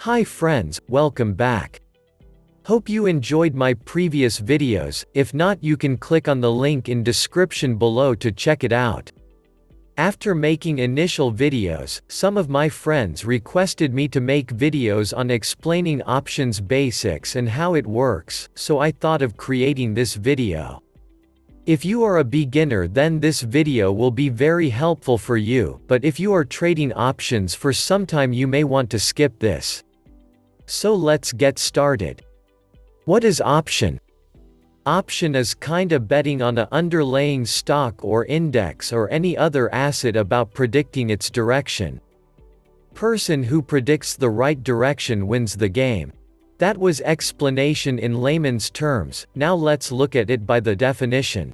Hi friends, welcome back. Hope you enjoyed my previous videos. If not, you can click on the link in description below to check it out. After making initial videos, some of my friends requested me to make videos on explaining options basics and how it works, so I thought of creating this video. If you are a beginner, then this video will be very helpful for you, but if you are trading options for some time, you may want to skip this. So let's get started. What is option? Option is kinda betting on a underlying stock or index or any other asset about predicting its direction. Person who predicts the right direction wins the game. That was explanation in layman's terms. Now let's look at it by the definition.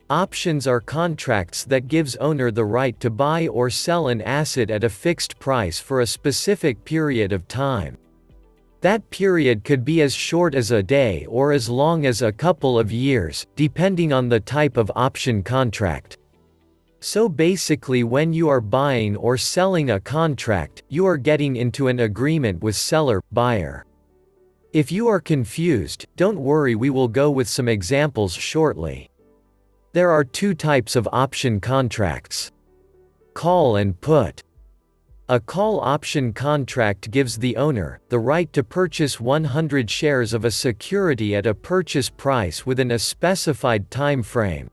Options are contracts that gives owner the right to buy or sell an asset at a fixed price for a specific period of time. That period could be as short as a day or as long as a couple of years, depending on the type of option contract. So basically, when you are buying or selling a contract, you are getting into an agreement with seller, buyer. If you are confused, don't worry, we will go with some examples shortly. There are two types of option contracts: call and put. A call option contract gives the owner the right to purchase 100 shares of a security at a purchase price within a specified time frame.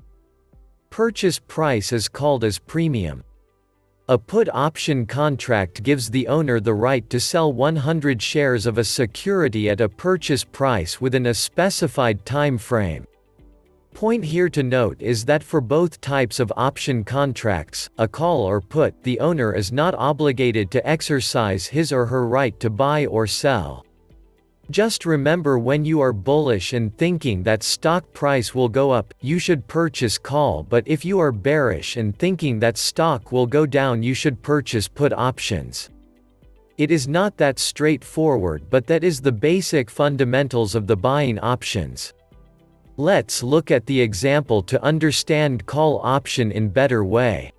Purchase price is called as premium. A put option contract gives the owner the right to sell 100 shares of a security at a purchase price within a specified time frame. Point here to note is that for both types of option contracts, a call or put, the owner is not obligated to exercise his or her right to buy or sell. Just remember, when you are bullish and thinking that stock price will go up, you should purchase call, but if you are bearish and thinking that stock will go down, you should purchase put options. It is not that straightforward, but that is the basic fundamentals of the buying options. Let's look at the example to understand call option in better way.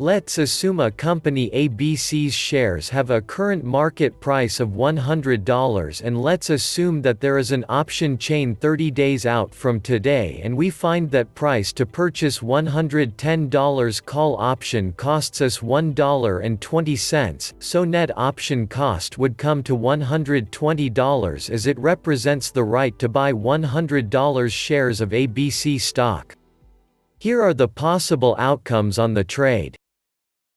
Let's assume a company ABC's shares have a current market price of $100, and let's assume that there is an option chain 30 days out from today, and we find that price to purchase $110 call option costs us $1.20, so net option cost would come to $120 as it represents the right to buy $100 shares of ABC stock. Here are the possible outcomes on the trade.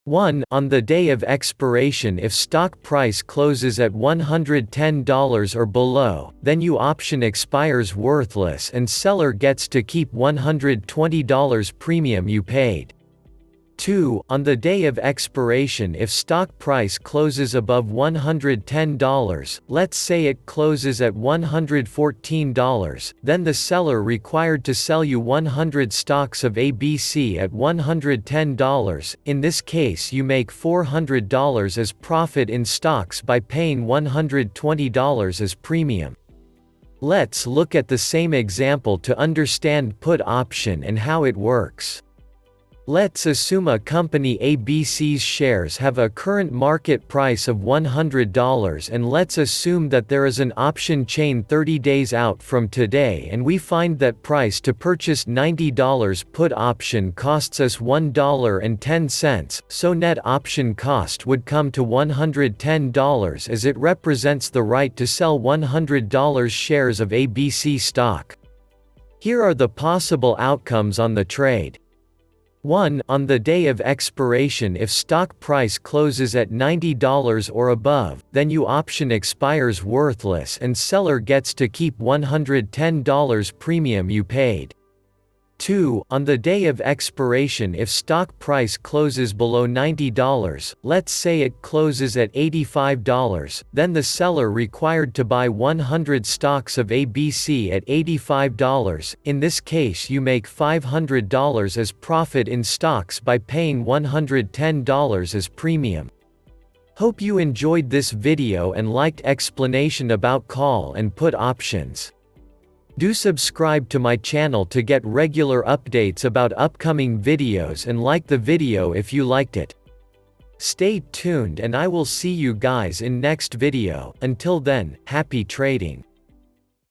1. On the day of expiration, if stock price closes at $110 or below, then your option expires worthless and seller gets to keep $120 premium you paid. 2. On the day of expiration, if stock price closes above $110, let's say it closes at $114, then the seller required to sell you 100 stocks of ABC at $110. In this case, you make $400 as profit in stocks by paying $120 as premium. Let's look at the same example to understand put option and how it works. Let's assume a company ABC's shares have a current market price of $100, and let's assume that there is an option chain 30 days out from today, and we find that price to purchase $90 put option costs us $1.10, so net option cost would come to $110 as it represents the right to sell $100 shares of ABC stock. Here are the possible outcomes on the trade. 1. On the day of expiration, if stock price closes at $90 or above, then your option expires worthless and seller gets to keep $110 premium you paid. 2. On the day of expiration, if stock price closes below $90, let's say it closes at $85, then the seller required to buy 100 stocks of ABC at $85. In this case, you make $500 as profit in stocks by paying $110 as premium. Hope you enjoyed this video and liked explanation about call and put options. Do subscribe to my channel to get regular updates about upcoming videos and like the video if you liked it. Stay tuned and I will see you guys in next video. Until then, happy trading.